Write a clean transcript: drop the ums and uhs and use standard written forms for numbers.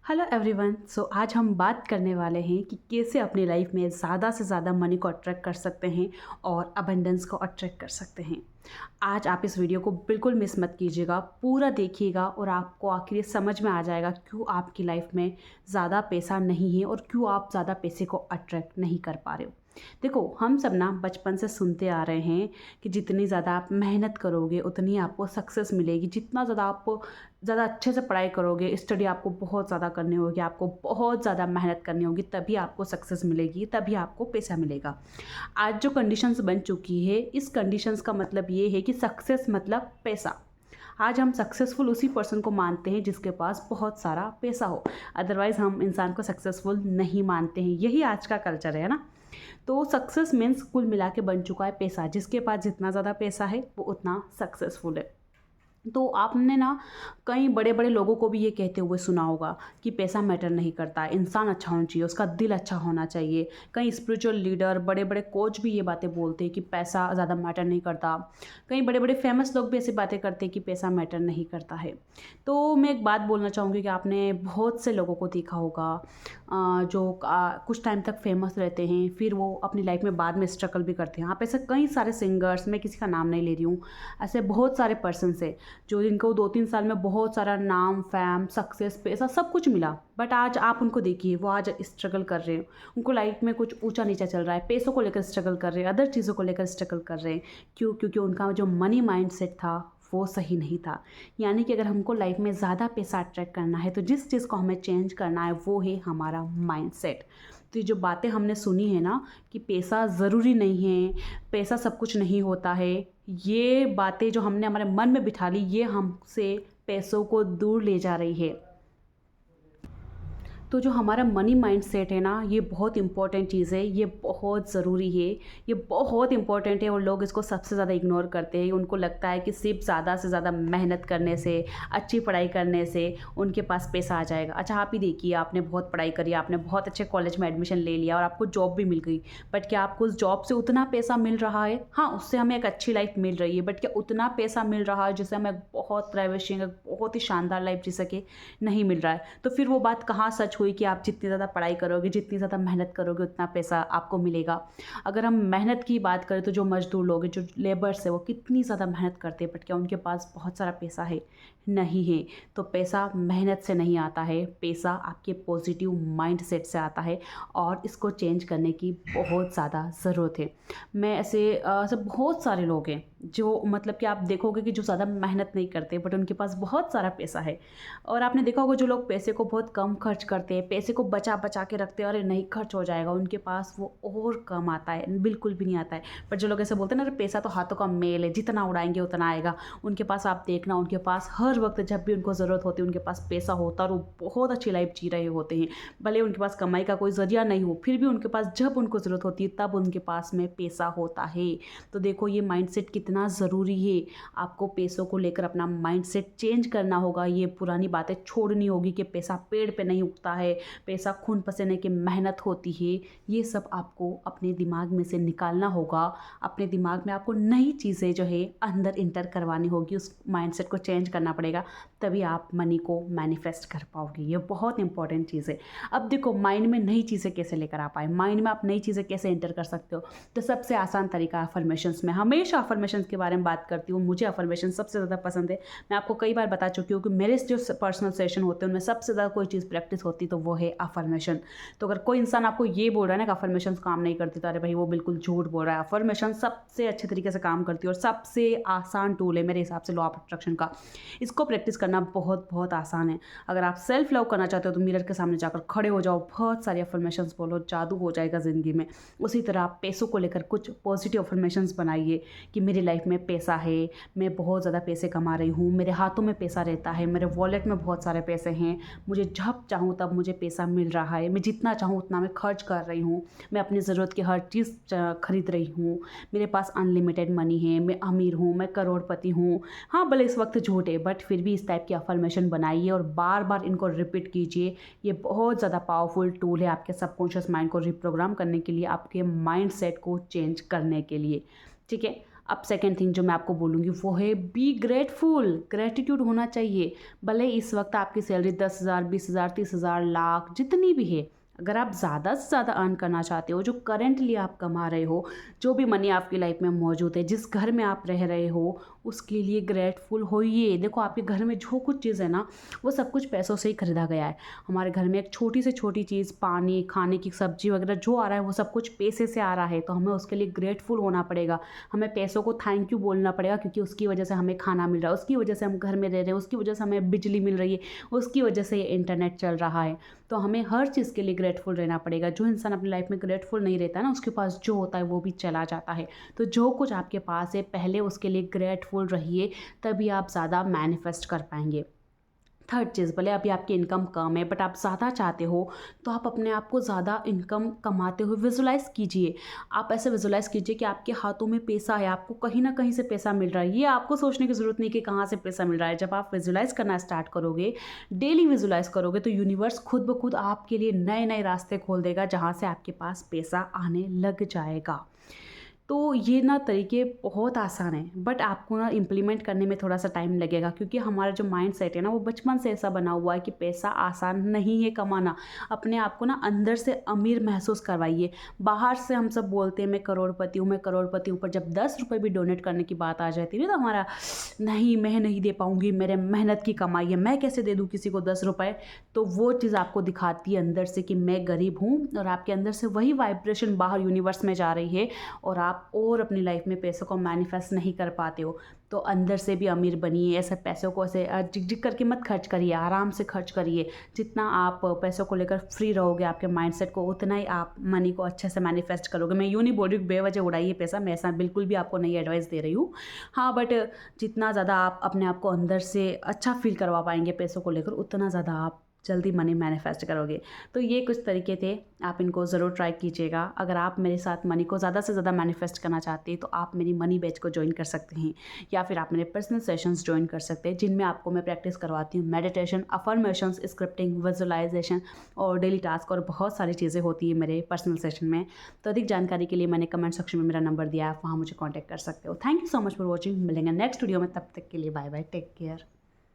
Hello everyone. आज हम बात करने वाले हैं कि कैसे अपनी लाइफ में ज़्यादा से ज़्यादा मनी को अट्रैक्ट कर सकते हैं और अबंडेंस को अट्रैक्ट कर सकते हैं। आज आप इस वीडियो को बिल्कुल मिस मत कीजिएगा, पूरा देखिएगा और आपको आखिर ये समझ में आ जाएगा क्यों आपकी लाइफ में ज़्यादा पैसा नहीं है और क्यों आप ज़्यादा पैसे को अट्रैक्ट नहीं कर पा रहे हो। देखो, हम सब ना बचपन से सुनते आ रहे हैं कि जितनी ज़्यादा आप मेहनत करोगे उतनी आपको सक्सेस मिलेगी। जितना ज़्यादा आप ज़्यादा अच्छे से पढ़ाई करोगे, स्टडी आपको बहुत ज़्यादा करनी होगी, आपको बहुत ज़्यादा मेहनत करनी होगी, तभी आपको सक्सेस मिलेगी, तभी आपको पैसा मिलेगा। आज जो कंडीशंस बन चुकी है, इस कंडीशंस का मतलब ये है कि सक्सेस मतलब पैसा। आज हम सक्सेसफुल उसी पर्सन को मानते हैं जिसके पास बहुत सारा पैसा हो, अदरवाइज़ हम इंसान को सक्सेसफुल नहीं मानते हैं। यही आज का कल्चर है ना। तो सक्सेस मीन्स कुल मिला के बन चुका है पैसा। जिसके पास जितना ज़्यादा पैसा है वो उतना सक्सेसफुल है। तो आपने ना कई बड़े बड़े लोगों को भी ये कहते हुए सुना होगा कि पैसा मैटर नहीं करता, इंसान अच्छा होना चाहिए, उसका दिल अच्छा होना चाहिए। कई स्पिरिचुअल लीडर, बड़े बड़े कोच भी ये बातें बोलते हैं कि पैसा ज़्यादा मैटर नहीं करता। कई बड़े बड़े फेमस लोग भी ऐसी बातें करते हैं कि पैसा मैटर नहीं करता है। तो मैं एक बात बोलना चाहूँगी कि आपने बहुत से लोगों को देखा होगा जो कुछ टाइम तक फेमस रहते हैं, फिर वो अपनी लाइफ में बाद में स्ट्रगल भी करते हैं। आप ऐसे कई सारे सिंगर्स, मैं किसी का नाम नहीं ले रही हूँ, ऐसे बहुत सारे पर्सन है जो जिनको 2-3 साल में बहुत सारा नाम, फैम, सक्सेस, पैसा सब कुछ मिला, बट आज आप उनको देखिए, वो आज स्ट्रगल कर रहे हैं। उनको लाइफ में कुछ ऊंचा नीचा चल रहा है, पैसों को लेकर स्ट्रगल कर रहे हैं, अदर चीज़ों को लेकर स्ट्रगल कर रहे हैं। क्यों? क्योंकि उनका जो मनी माइंडसेट था वो सही नहीं था। यानी कि अगर हमको लाइफ में ज़्यादा पैसा अट्रैक्ट करना है तो जिस चीज़ को हमें चेंज करना है वो है हमारा माइंडसेट। तो ये जो बातें हमने सुनी है ना कि पैसा ज़रूरी नहीं है, पैसा सब कुछ नहीं होता है, ये बातें जो हमने हमारे मन में बिठा ली, ये हमसे पैसों को दूर ले जा रही है। तो जो हमारा मनी माइंडसेट है ना, ये बहुत इंपॉर्टेंट चीज़ है, ये बहुत ज़रूरी है, ये बहुत इंपॉर्टेंट है और लोग इसको सबसे ज़्यादा इग्नोर करते हैं। उनको लगता है कि सिर्फ ज़्यादा से ज़्यादा मेहनत करने से, अच्छी पढ़ाई करने से उनके पास पैसा आ जाएगा। अच्छा, आप ही देखिए, आपने बहुत पढ़ाई करी, आपने बहुत अच्छे कॉलेज में एडमिशन ले लिया और आपको जॉब भी मिल गई, बट क्या आपको उस जॉब से उतना पैसा मिल रहा है? हाँ, उससे हमें एक अच्छी लाइफ मिल रही है, बट क्या उतना पैसा मिल रहा है जिससे हमें बहुत प्राइवेसी, बहुत ही शानदार लाइफ जी सके? नहीं मिल रहा है। तो फिर वो बात कहाँ सच हुई कि आप जितनी ज़्यादा पढ़ाई करोगे, जितनी ज़्यादा मेहनत करोगे, उतना पैसा आपको मिलेगा। अगर हम मेहनत की बात करें तो जो मज़दूर लोग हैं, जो लेबर्स है, वो कितनी ज़्यादा मेहनत करते हैं, बट क्या उनके पास बहुत सारा पैसा है? नहीं है। तो पैसा मेहनत से नहीं आता है, पैसा आपके पॉजिटिव माइंडसेट से आता है और इसको चेंज करने की बहुत ज़्यादा ज़रूरत है। मैं ऐसे बहुत सारे लोग हैं जो मतलब कि आप देखोगे कि जो ज़्यादा मेहनत नहीं करते बट उनके पास बहुत सारा पैसा है। और आपने देखा होगा जो लोग पैसे को बहुत कम खर्च करते हैं, पैसे को बचा बचा के रखते हैं, अरे नहीं खर्च हो जाएगा, उनके पास वो और कम आता है, बिल्कुल भी नहीं आता है। पर जो लोग ऐसे बोलते हैं ना, अरे पैसा तो हाथों का मेल है, जितना उड़ाएंगे उतना आएगा, उनके पास आप देखना, उनके पास हर वक्त जब भी उनको ज़रूरत होती है उनके पास पैसा होता है और वो बहुत अच्छी लाइफ जी रहे होते हैं। भले उनके पास कमाई का कोई ज़रिया नहीं हो, फिर भी उनके पास जब उनको ज़रूरत होती है तब उनके पास में पैसा होता है। तो देखो, ये माइंडसेट कितना ज़रूरी है। आपको पैसों को लेकर अपना माइंडसेट चेंज करना होगा। ये पुरानी बातें छोड़नी होगी कि पैसा पेड़ पे नहीं उगता है, पैसा खून पसीने की मेहनत होती है। ये सब आपको अपने दिमाग में से निकालना होगा। अपने दिमाग में आपको नई चीज़ें जो है अंदर इंटर करवानी होगी, उस माइंडसेट को चेंज करना पड़ेगा, तभी आप मनी को मैनिफेस्ट कर पाओगे। ये बहुत इंपॉर्टेंट चीज़ है। अब देखो, माइंड में नई चीज़ें कैसे लेकर आ पाए, माइंड में आप नई चीज़ें कैसे एंटर कर सकते हो? तो सबसे आसान तरीका अफर्मेशंस। में हमेशा अफर्मेशंस के बारे में बात करती हूँ, मुझे अफर्मेशन सबसे ज़्यादा पसंद है। मैं आपको कई बार बता चुकी हूँ कि मेरे जो पर्सनल सेशन होते हैं उनमें सबसे ज़्यादा कोई चीज़ प्रैक्टिस होती तो वो है अफर्मेशन। तो अगर कोई इंसान आपको ये बोल रहा है ना कि अफर्मेशन काम नहीं करती, तो अरे भाई वो बिल्कुल झूठ बोल रहा है। अफर्मेशन सबसे अच्छे तरीके से काम करती है और सबसे आसान टूल है मेरे हिसाब से लॉ ऑफ अट्रैक्शन का। इसको प्रैक्टिस करना बहुत बहुत आसान है। अगर आप सेल्फ लव करना चाहते हो तो मिरर के सामने जाकर खड़े हो जाओ, बहुत सारी अफर्मेशंस बोलो, जादू हो जाएगा ज़िंदगी में। उसी तरह आप पैसों को लेकर कुछ पॉजिटिव अफर्मेशंस बनाइए कि मेरी लाइफ में पैसा है, मैं बहुत ज़्यादा पैसे कमा रही हूँ, मेरे हाथों में पैसा रहता है, मेरे वॉलेट में बहुत सारे पैसे हैं, मुझे जब चाहूँ तब मुझे पैसा मिल रहा है, मैं जितना चाहूँ उतना मैं खर्च कर रही हूँ, मैं अपनी ज़रूरत की हर चीज़ खरीद रही हूँ, मेरे पास अनलिमिटेड मनी है, मैं अमीर हूँ, मैं करोड़पति हूँ। हाँ, भले इस वक्त झूठ है, बट फिर भी इस टाइप की अफर्मेशन बनाइए और बार बार इनको रिपीट कीजिए। ये बहुत ज़्यादा पावरफुल टूल है आपके सबकॉन्शियस माइंड को रिप्रोग्राम करने के लिए, आपके माइंड सेट को चेंज करने के लिए। ठीक है। अब सेकंड थिंग जो मैं आपको बोलूँगी वो है बी ग्रेटफुल। ग्रेटिट्यूड होना चाहिए। भले इस वक्त आपकी सैलरी 10,000, 20,000, 30,000, लाख जितनी भी है, अगर आप ज़्यादा से ज़्यादा अर्न करना चाहते हो, जो करेंटली आप कमा रहे हो, जो भी मनी आपकी लाइफ में मौजूद है, जिस घर में आप रह रहे हो, उसके लिए ग्रेटफुल होइए। देखो आपके घर में जो कुछ चीज़ है ना, वो सब कुछ पैसों से ही खरीदा गया है। हमारे घर में एक छोटी से छोटी चीज़, पानी, खाने की सब्जी वगैरह जो आ रहा है वो सब कुछ पैसे से आ रहा है, तो हमें उसके लिए ग्रेटफुल होना पड़ेगा। हमें पैसों को थैंक यू बोलना पड़ेगा, क्योंकि उसकी वजह से हमें खाना मिल रहा है, उसकी वजह से हम घर में रह रहे हैं, उसकी वजह से हमें बिजली मिल रही है, उसकी वजह से ये इंटरनेट चल रहा है। तो हमें हर चीज़ के लिए ग्रेटफुल रहना पड़ेगा। जो इंसान अपनी लाइफ में ग्रेटफुल नहीं रहता ना, उसके पास जो होता है वो भी चला जाता है। तो जो कुछ आपके पास है पहले उसके लिए ग्रेटफुल रहिए, तभी आप ज़्यादा मैनिफेस्ट कर पाएंगे। थर्ड चीज़, भले अभी आपकी इनकम कम है बट आप ज़्यादा चाहते हो, तो आप अपने आप को ज़्यादा इनकम कमाते हुए विजुलाइज़ कीजिए। आप ऐसे विजुलाइज़ कीजिए कि आपके हाथों में पैसा है, आपको कहीं ना कहीं से पैसा मिल रहा है। ये आपको सोचने की ज़रूरत नहीं कि कहाँ से पैसा मिल रहा है। जब आप विजुलाइज़ करना स्टार्ट करोगे, डेली विजुलाइज़ करोगे, तो यूनिवर्स खुद ब खुद आपके लिए नए नए रास्ते खोल देगा, जहाँ से आपके पास पैसा आने लग जाएगा। तो ये ना तरीके बहुत आसान हैं, बट आपको ना इम्प्लीमेंट करने में थोड़ा सा टाइम लगेगा, क्योंकि हमारा जो माइंड सेट है ना, वो बचपन से ऐसा बना हुआ है कि पैसा आसान नहीं है कमाना। अपने आप को ना अंदर से अमीर महसूस करवाइए। बाहर से हम सब बोलते हैं मैं करोड़पति हूँ, मैं करोड़पति हूँ, पर जब 10 रुपये भी डोनेट करने की बात आ जाती है ना, तो हमारा नहीं, मैं नहीं दे पाऊँगी, मेरे मेहनत की कमाई है, मैं कैसे दे दूँ किसी को 10 रुपये। तो वो चीज़ आपको दिखाती है अंदर से कि मैं गरीब हूँ, और आपके अंदर से वही वाइब्रेशन बाहर यूनिवर्स में जा रही है, और आप और अपनी लाइफ में पैसों को मैनिफेस्ट नहीं कर पाते हो। तो अंदर से भी अमीर बनिए। ऐसे पैसों को ऐसे जिक जिक करके मत खर्च करिए, आराम से खर्च करिए। जितना आप पैसों को लेकर फ्री रहोगे आपके माइंडसेट को, उतना ही आप मनी को अच्छे से मैनिफेस्ट करोगे। मैं यूँ नहीं बोल रही हूँ बेवजह उड़ाइए पैसा, मैं ऐसा बिल्कुल भी आपको नहीं एडवाइस दे रही हूँ। हाँ, बट जितना ज़्यादा आप अपने आप को अंदर से अच्छा फील करवा पाएंगे पैसों को लेकर, उतना ज़्यादा आप जल्दी मनी मैनिफेस्ट करोगे। तो ये कुछ तरीके थे, आप इनको ज़रूर ट्राई कीजिएगा। अगर आप मेरे साथ मनी को ज़्यादा से ज़्यादा मैनिफेस्ट करना चाहते हैं, तो आप मेरी मनी बैच को ज्वाइन कर सकते हैं, या फिर आप मेरे पर्सनल सेशंस ज्वाइन कर सकते हैं, जिनमें आपको मैं प्रैक्टिस करवाती हूँ मेडिटेशन, अफर्मेशंस, स्क्रिप्टिंग, विजुअलाइजेशन और डेली टास्क, और बहुत सारी चीज़ें होती है मेरे पर्सनल सेशन में। तो अधिक जानकारी के लिए मैंने कमेंट सेक्शन में मेरा नंबर दिया है, आप वहाँ मुझे कॉन्टैक्ट कर सकते हो। Thank you so much for watching. मिलेंगे नेक्स्ट वीडियो में, तब तक के लिए बाय बाय, टेक केयर।